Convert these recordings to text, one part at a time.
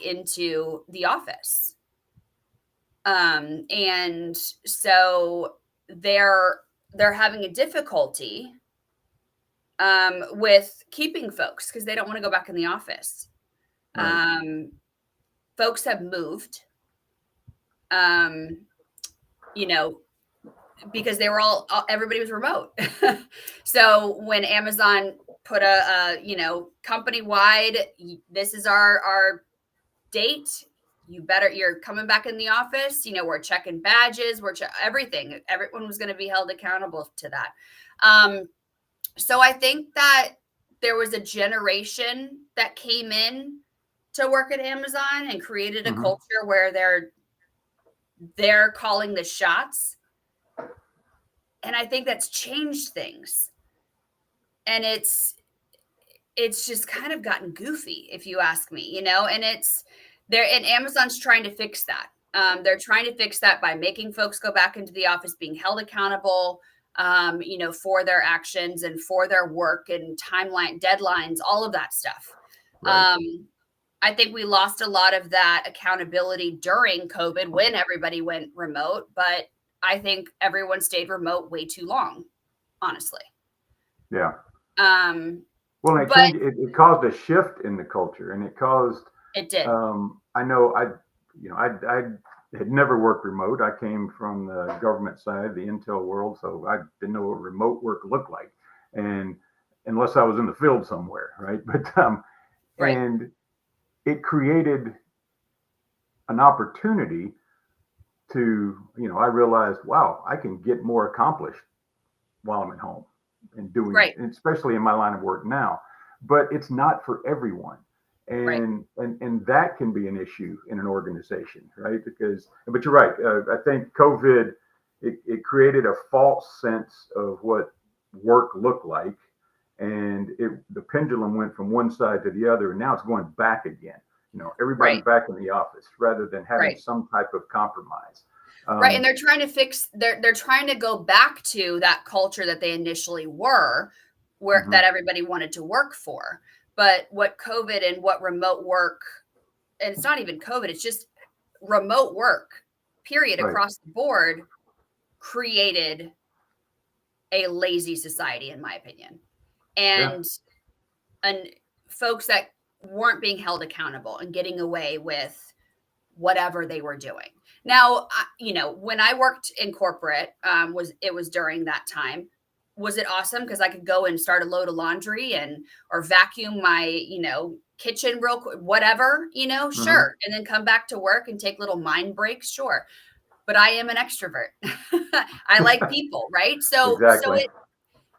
back into the office. And so they're having a difficulty with keeping folks because they don't want to go back in the office. Right. Folks have moved, um, you know, because they were everybody was remote. So when Amazon put a company wide, this is our date. You're coming back in the office. We're checking badges. Everything. Everyone was going to be held accountable to that. So I think that there was a generation that came in to work at Amazon and created a culture where they're calling the shots. And I think that's changed things. And it's just kind of gotten goofy, if you ask me, and and Amazon's trying to fix that. They're trying to fix that by making folks go back into the office, being held accountable, for their actions and for their work and timeline, deadlines, all of that stuff. Right. I think we lost a lot of that accountability during COVID when everybody went remote, but I think everyone stayed remote way too long, honestly. Yeah. Well, It caused a shift in the culture, and it caused. It did. I know. I had never worked remote. I came from the government side, the Intel world, so I didn't know what remote work looked like, and unless I was in the field somewhere, right? But right. And it created an opportunity to, I realized, wow, I can get more accomplished while I'm at home and doing right. it, and especially in my line of work now. But it's not for everyone. Right. And that can be an issue in an organization, right? But you're right. I think COVID, it created a false sense of what work looked like. And the pendulum went from one side to the other, and now it's going back again. Everybody's Right. back in the office rather than having Right. some type of compromise. Right. And they're trying to they're trying to go back to that culture that they initially were, where that everybody wanted to work for. But what COVID and what remote work, and it's not even COVID, it's just remote work, period, Right. across the board, created a lazy society, in my opinion. Yeah. And folks that weren't being held accountable and getting away with whatever they were doing. Now, when I worked in corporate, it was during that time. Was it awesome because I could go and start a load of laundry or vacuum my, kitchen real quick, whatever, sure. And then come back to work and take little mind breaks, sure. But I am an extrovert. I like people, right? So Exactly.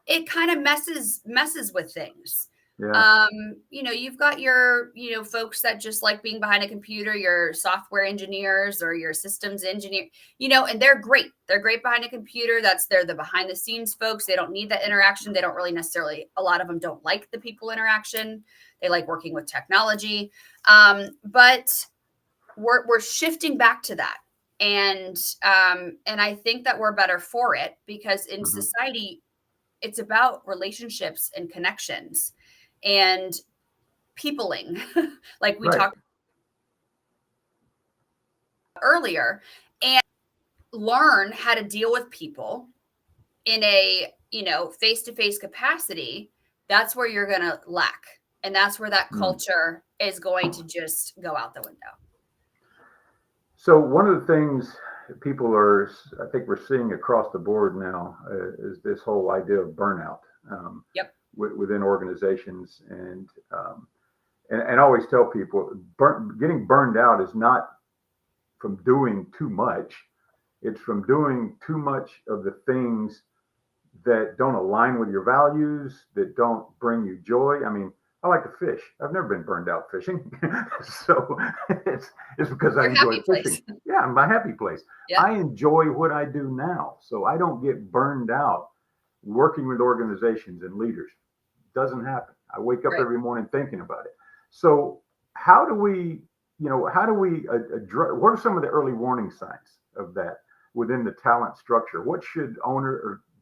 it kind of messes with things. Yeah. You've got your, folks that just like being behind a computer, your software engineers or your systems engineer, and they're great. They're great behind a computer. They're the behind the scenes folks. They don't need that interaction. They don't really necessarily, a lot of them don't like the people interaction. They like working with technology. But we're shifting back to that. And I think that we're better for it because in society, it's about relationships and connections and peopling, like we talked earlier, and learn how to deal with people in a, face-to-face capacity. That's where you're going to lack. And that's where that culture is going to just go out the window. So one of the things I think we're seeing across the board now is this whole idea of burnout within organizations. And I always tell people, getting burned out is not from doing too much. It's from doing too much of the things that don't align with your values, that don't bring you joy. I mean, I like to fish. I've never been burned out fishing. So it's because I enjoy fishing. Yeah, my happy place. Yeah. I enjoy what I do now. So I don't get burned out working with organizations and leaders. It doesn't happen. I wake up every morning thinking about it. So how do we address, what are some of the early warning signs of that within the talent structure? What should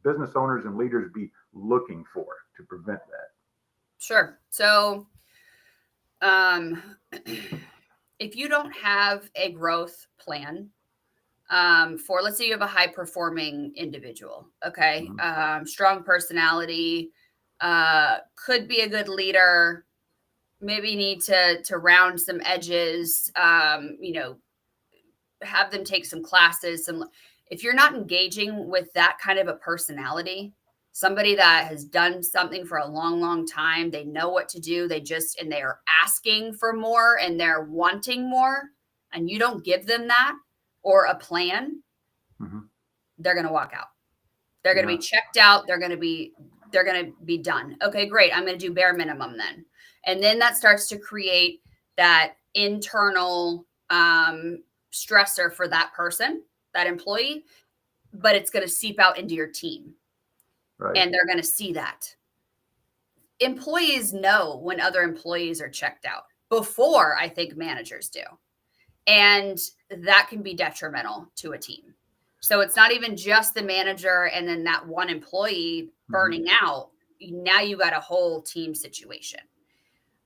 business owners and leaders be looking for to prevent that? Sure. So if you don't have a growth plan, for, let's say you have a high performing individual, okay, strong personality, could be a good leader, maybe need to round some edges, have them take some classes. If you're not engaging with that kind of a personality, somebody that has done something for a long, long time, they know what to do. And they are asking for more and they're wanting more, and you don't give them that or a plan, they're going to walk out. They're going to be checked out. They're going to be done. Okay, great. I'm going to do bare minimum then. And then that starts to create that internal stressor for that person, that employee, but it's going to seep out into your team. Right. And they're going to see that. Employees know when other employees are checked out before, I think, managers do. And that can be detrimental to a team. So it's not even just the manager and then that one employee burning out. Now you got a whole team situation.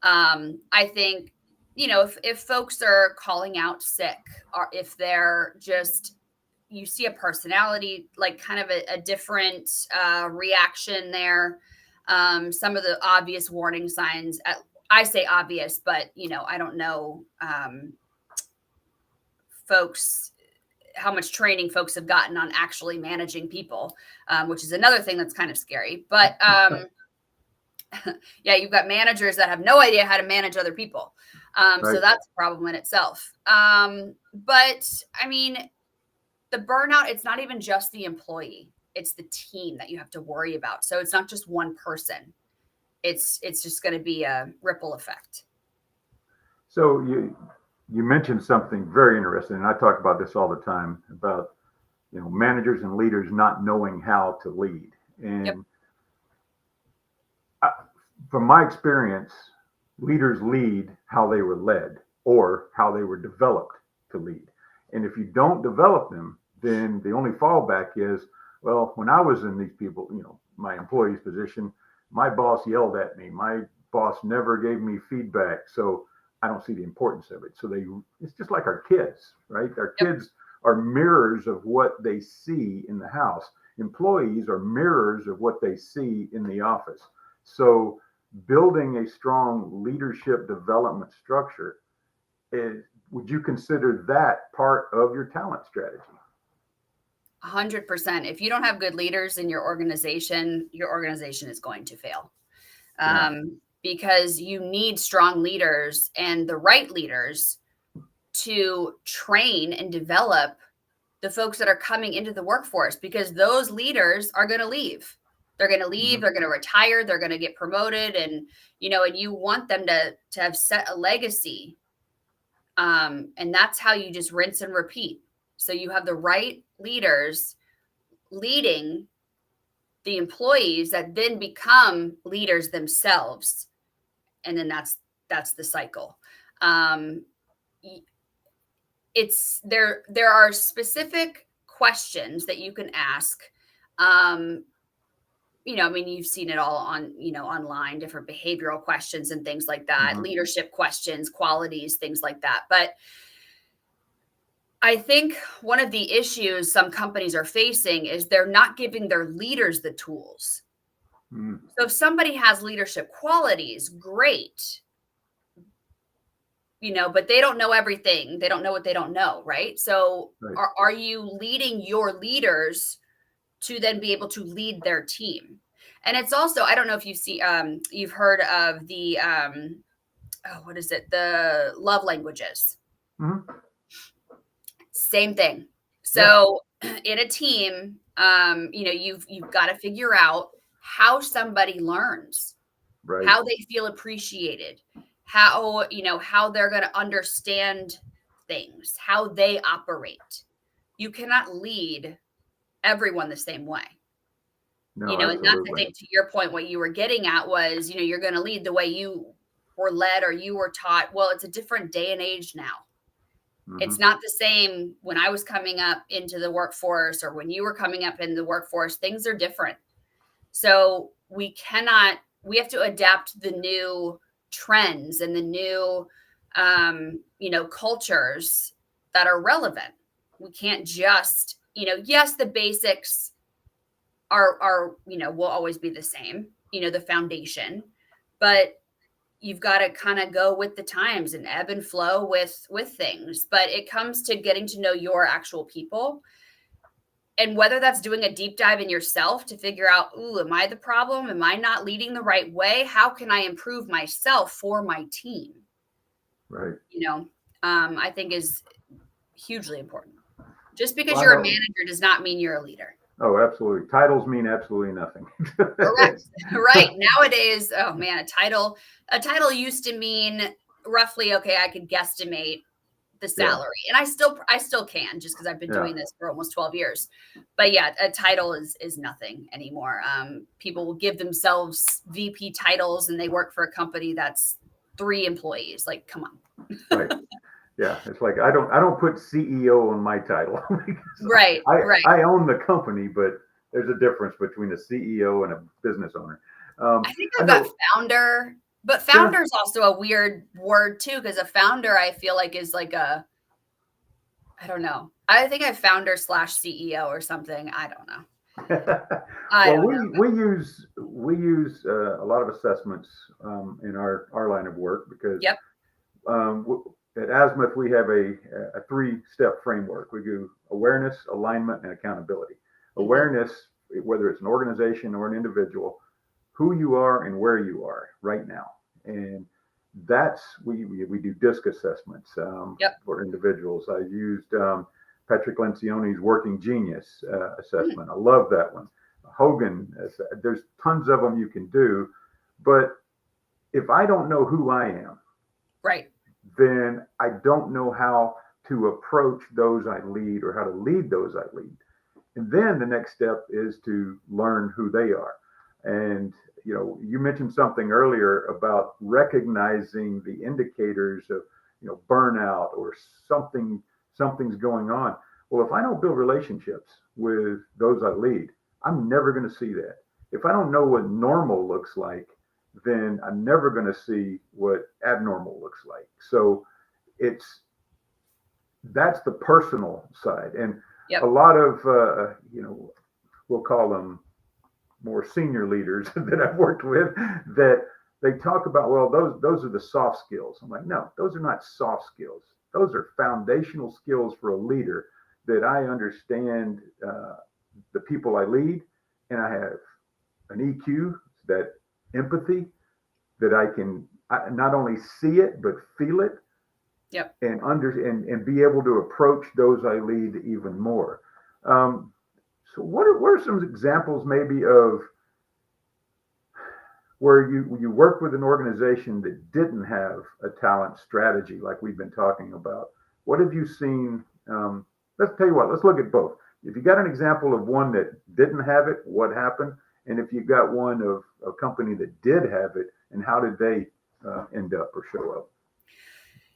I think, if folks are calling out sick, or if they're just, you see a personality, like kind of a different reaction there. Some of the obvious warning signs, I say obvious, but, I don't know folks, how much training folks have gotten on actually managing people, which is another thing that's kind of scary. But yeah, you've got managers that have no idea how to manage other people. Right. So that's a problem in itself. But I mean, the burnout, it's not even just the employee, it's the team that you have to worry about. So it's not just one person. It's just going to be a ripple effect. So you mentioned something very interesting, and I talk about this all the time about, managers and leaders not knowing how to lead. And from my experience, leaders lead how they were led or how they were developed to lead. And if you don't develop them, then the only fallback is, well, when I was in these people, my employee's position, my boss yelled at me. My boss never gave me feedback. So I don't see the importance of it. So it's just like our kids, right? Our kids are mirrors of what they see in the house. Employees are mirrors of what they see in the office. So building a strong leadership development structure, would you consider that part of your talent strategy? 100%. If you don't have good leaders in your organization is going to fail. Because you need strong leaders and the right leaders to train and develop the folks that are coming into the workforce, because those leaders are going to leave. They're going to leave, they're going to retire, they're going to get promoted, and you want them to have set a legacy. And that's how you just rinse and repeat. So you have the right leaders leading the employees that then become leaders themselves. And then that's the cycle. There are specific questions that you can ask. You've seen it all on, online, different behavioral questions and things like that, leadership questions, qualities, things like that. But I think one of the issues some companies are facing is they're not giving their leaders the tools. So if somebody has leadership qualities, great, but they don't know everything. They don't know what they don't know, right? So are you leading your leaders to then be able to lead their team? And it's also, I don't know if you've heard of the, what is it? The love languages. Same thing. So in a team, you've got to figure out how somebody learns, how they feel appreciated, how they're going to understand things, how they operate. You cannot lead everyone the same way. No, and that's, I think, to your point, what you were getting at was, you're going to lead the way you were led or you were taught. Well, it's a different day and age now. It's not the same when I was coming up into the workforce or when you were coming up in the workforce. Things are different. So we have to adapt the new trends and the new cultures that are relevant. We can't just, yes, the basics are will always be the same, the foundation, but you've got to kind of go with the times and ebb and flow with things. But it comes to getting to know your actual people, and whether that's doing a deep dive in yourself to figure out, ooh, am I the problem? Am I not leading the right way? How can I improve myself for my team? Right. I think is hugely important. Just because you're a manager does not mean you're a leader. Oh, absolutely. Titles mean absolutely nothing. Correct. Right. Nowadays, oh man, a title used to mean roughly, okay, I could guesstimate the salary. And I still can, just because I've been doing this for almost 12 years. But yeah, a title is nothing anymore. People will give themselves VP titles and they work for a company that's 3 employees. Like, come on. Right. Yeah, it's like I don't put CEO on my title. Right. I own the company, but there's a difference between a CEO and a business owner. I think I've got founder, but founder is also a weird word too, because a founder I feel like is like I don't know. I think I'm founder / CEO or something. I don't know. We use a lot of assessments in our line of work because at Azimuth, we have a 3-step framework. We do awareness, alignment, and accountability. Awareness, whether it's an organization or an individual, who you are and where you are right now. And that's, we do DISC assessments for individuals. I used Patrick Lencioni's Working Genius assessment. I love that one. Hogan, there's tons of them you can do. But if I don't know who I am, right, then I don't know how to approach those I lead or how to lead those I lead. And then the next step is to learn who they are. And, you mentioned something earlier about recognizing the indicators of, burnout or something's going on. Well, if I don't build relationships with those I lead, I'm never going to see that. If I don't know what normal looks like, then I'm never going to see what abnormal looks like. So that's the personal side. And a lot of, we'll call them more senior leaders that I've worked with, that they talk about, well, those are the soft skills. I'm like, no, those are not soft skills. Those are foundational skills for a leader, that I understand the people I lead, and I have an EQ, that empathy, that I can not only see it but feel it, and be able to approach those I lead even more. So what are some examples maybe of where you worked with an organization that didn't have a talent strategy like we've been talking about? What have you seen? Let's tell you what, let's look at both. If you got an example of one that didn't have it, what happened? And if you got one of a company that did have it, and how did they end up or show up?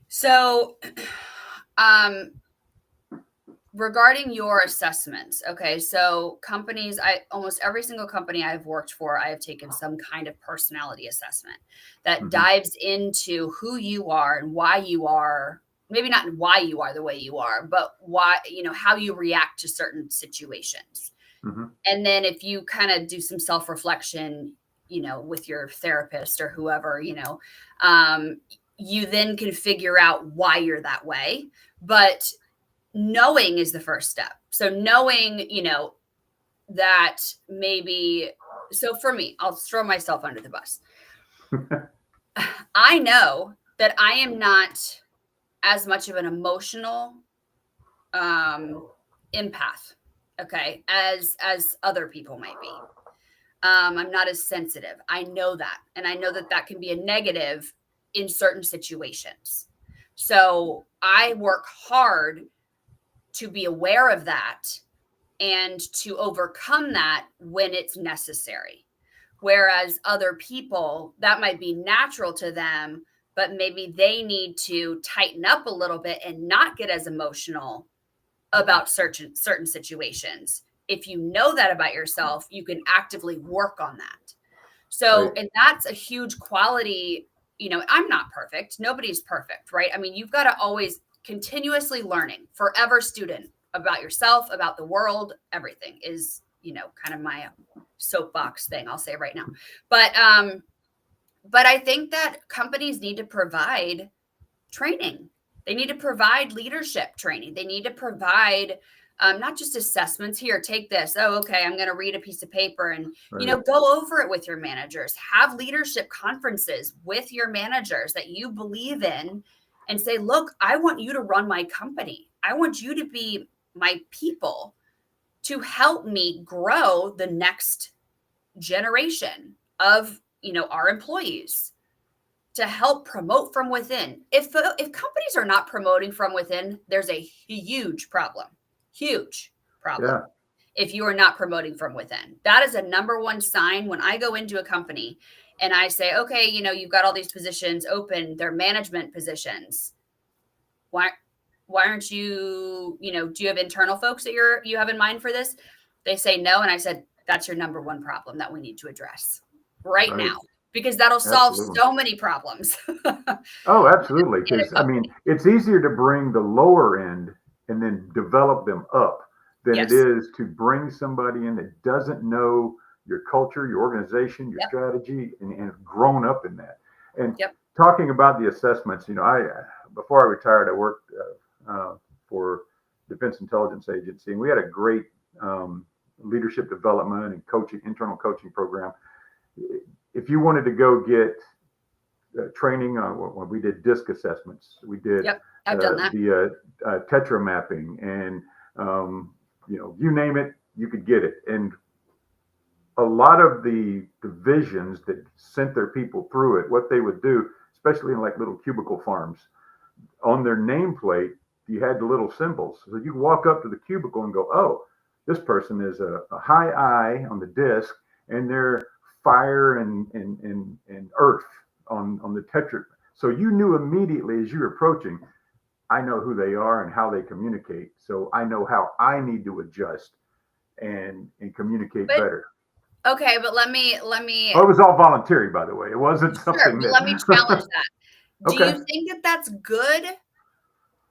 So, regarding your assessments, okay, so companies, almost every single company I've worked for, I have taken some kind of personality assessment that dives into who you are and why you are, maybe not why you are the way you are, but why, how you react to certain situations. And then if you kind of do some self-reflection, with your therapist or whoever, you then can figure out why you're that way. But knowing is the first step. So knowing, that maybe, so for me, I'll throw myself under the bus. I know that I am not as much of an emotional empath, okay, as other people might be. I'm not as sensitive. I know that. And I know that can be a negative in certain situations. So I work hard to be aware of that and to overcome that when it's necessary. Whereas other people, that might be natural to them, but maybe they need to tighten up a little bit and not get as emotional about certain situations. If you know that about yourself, you can actively work on that. So, and that's a huge quality I'm not perfect. Nobody's perfect, right? I mean, you've got to always continuously learning, forever student about yourself, about the world, everything is, kind of my soapbox thing, I'll say right now. But I think that companies need to provide training. They need to provide leadership training. They need to provide not just assessments. Here, take this. Oh, okay. I'm going to read a piece of paper and, go over it with your managers. Have leadership conferences with your managers that you believe in and say, look, I want you to run my company. I want you to be my people to help me grow the next generation of, our employees, to help promote from within. If companies are not promoting from within, there's a huge problem. Yeah. If you are not promoting from within. That is a number one sign when I go into a company and I say, okay, you've got all these positions open, they're management positions. Why aren't you, do you have internal folks that you have in mind for this? They say no. And I said, that's your number one problem that we need to address right now, because that'll solve so many problems. Oh, absolutely. Because I mean, it's easier to bring the lower end and then develop them up than it is to bring somebody in that doesn't know your culture, your organization, your strategy, and grown up in that. And talking about the assessments, before I retired, I worked for Defense Intelligence Agency, and we had a great leadership development and internal coaching program. If you wanted to go get training on when we did DISC assessments, we did I've done that. the tetra mapping, and you name it, you could get it. And a lot of the divisions that sent their people through it, what they would do, especially in like little cubicle farms, on their nameplate, you had the little symbols. So you walk up to the cubicle and go, oh, this person is a high I on the DISC, and they're fire and earth on the tetra. So you knew immediately as you're approaching, I know who they are and how they communicate. So I know how I need to adjust and communicate better. Okay, but let me. Oh, it was all voluntary, by the way. It wasn't something. Let me challenge that. Do you think that that's good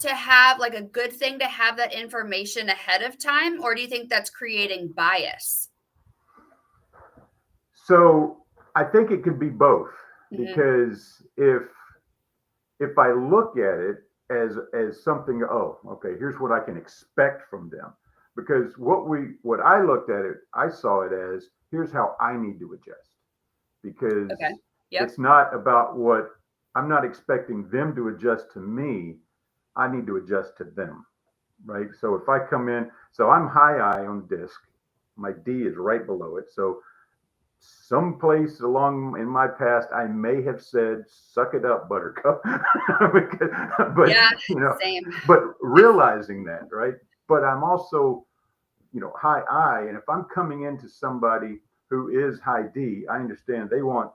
to have, like a good thing to have that information ahead of time, or do you think that's creating bias? So I think it could be both, because if I look at it as something, oh, okay, here's what I can expect from them. Because what I looked at it, I saw it as, here's how I need to adjust. Because it's not about what I'm not expecting them to adjust to me. I need to adjust to them, right? So if I come in, so I'm high I on DISC, my D is right below it. So someplace along in my past, I may have said, suck it up, buttercup. Same. But realizing that, right? But I'm also, high I, and if I'm coming into somebody who is high D, I understand they want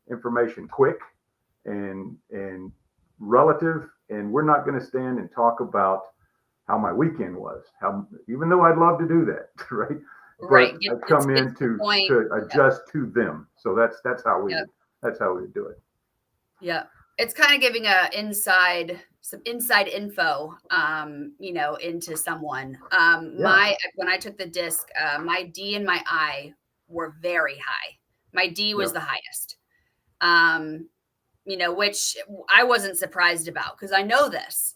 information quick and relative, and we're not going to stand and talk about how my weekend was, even though I'd love to do that, right? Right. But I come in to adjust to them. So that's how we do it. Yeah. It's kind of giving some inside info, into someone. When I took the DISC, my D and my I were very high. My D was the highest, which I wasn't surprised about, because I know this,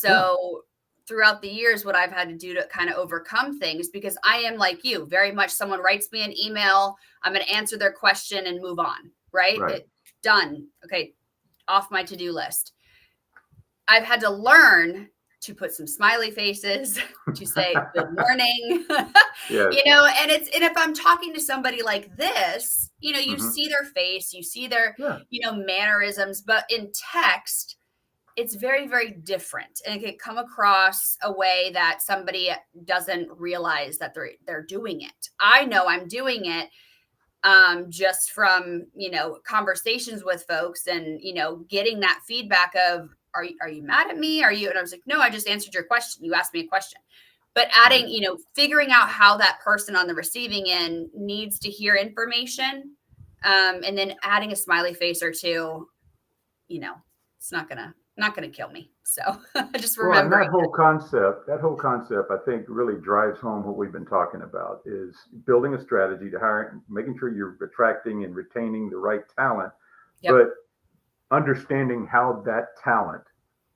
so throughout the years, what I've had to do to kind of overcome things, because I am like you, very much someone writes me an email, I'm going to answer their question and move on, right? Done. Okay. Off my to-do list. I've had to learn to put some smiley faces, to say good morning, and if I'm talking to somebody like this, you see their face, you see their, mannerisms, but in text, it's very, very different, and it can come across a way that somebody doesn't realize that they're doing it. I know I'm doing it just from, conversations with folks and, getting that feedback of, are you mad at me? And I was like, no, I just answered your question. You asked me a question. But adding, figuring out how that person on the receiving end needs to hear information, and then adding a smiley face or two it's not gonna kill me. So just Well, and remembering. that whole concept, I think really drives home what we've been talking about is building a strategy to hire, making sure you're attracting and retaining the right talent, Yep. but understanding how that talent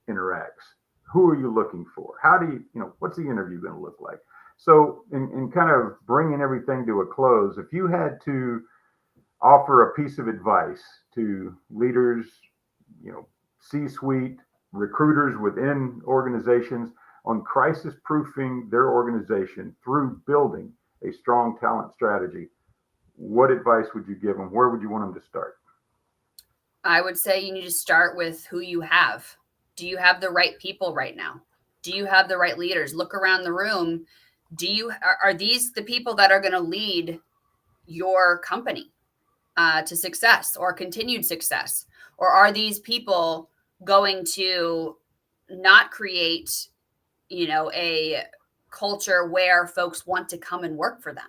interacts. Who are you looking for? How do what's the interview going to look like? So, in kind of bringing everything to a close, if you had to offer a piece of advice to leaders, C-suite, recruiters within organizations on crisis proofing their organization through building a strong talent strategy, what advice would you give them? Where would you want them to start? I would say you need to start with who you have. Do you have the right people right now? Do you have the right leaders? Look around the room. Are these the people that are going to lead your company to success or continued success? Or are these people going to not create, a culture where folks want to come and work for them?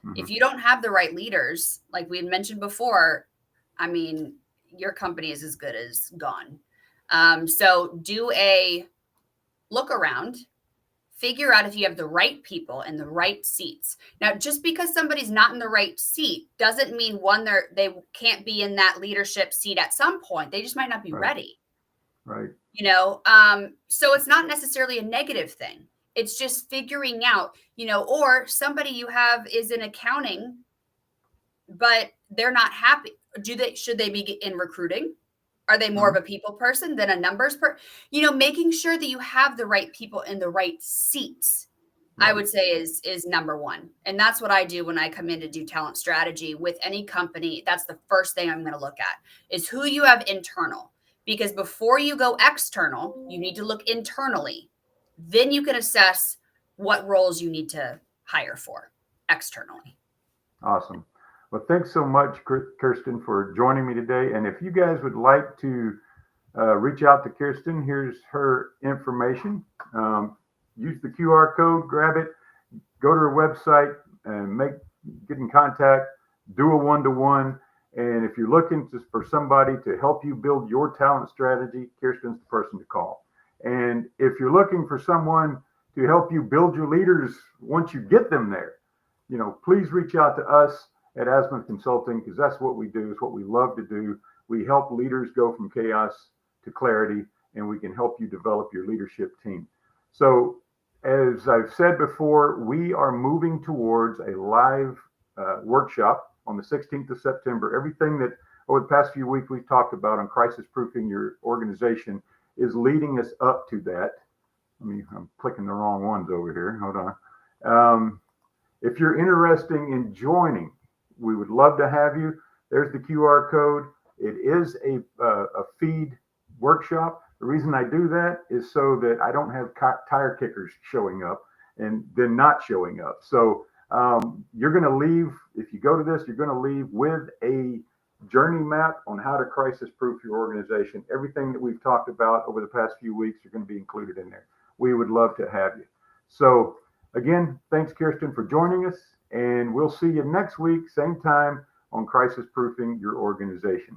Mm-hmm. If you don't have the right leaders, like we had mentioned before, I mean, your company is as good as gone. So do a look around, figure out if you have the right people in the right seats. Now, just because somebody's not in the right seat doesn't mean they can't be in that leadership seat at some point. They just might not be ready. Right. So it's not necessarily a negative thing. It's just figuring out, or somebody you have is in accounting, but they're not happy. Should they be in recruiting? Are they more of a people person than a numbers person? Making sure that you have the right people in the right seats, right, I would say is number one. And that's what I do when I come in to do talent strategy with any company. That's the first thing I'm going to look at is who you have internal. Because before you go external, you need to look internally. Then you can assess what roles you need to hire for externally. Awesome. Well, thanks so much, Kirsten, for joining me today. And if you guys would like to reach out to Kirsten, here's her information. Use the QR code, grab it, go to her website, and get in contact, do a one-to-one. And if you're looking for somebody to help you build your talent strategy, Kirsten's the person to call. And if you're looking for someone to help you build your leaders once you get them there, please reach out to us at Azimuth Consulting, because that's what we do. It's what we love to do. We help leaders go from chaos to clarity, and we can help you develop your leadership team. So, as I've said before, we are moving towards a live workshop on the 16th of September. Everything that over the past few weeks we've talked about on crisis proofing your organization is leading us up to that. I'm clicking the wrong ones over here. Hold on. If you're interested in joining, we would love to have you. There's the QR code. It is a feed workshop. The reason I do that is so that I don't have tire kickers showing up and then not showing up. So you're going to leave, if you go to this, you're going to leave with a journey map on how to crisis proof your organization. Everything that we've talked about over the past few weeks are going to be included in there. We would love to have you. So again, thanks, Kirsten, for joining us. And we'll see you next week, same time on crisis proofing your organization.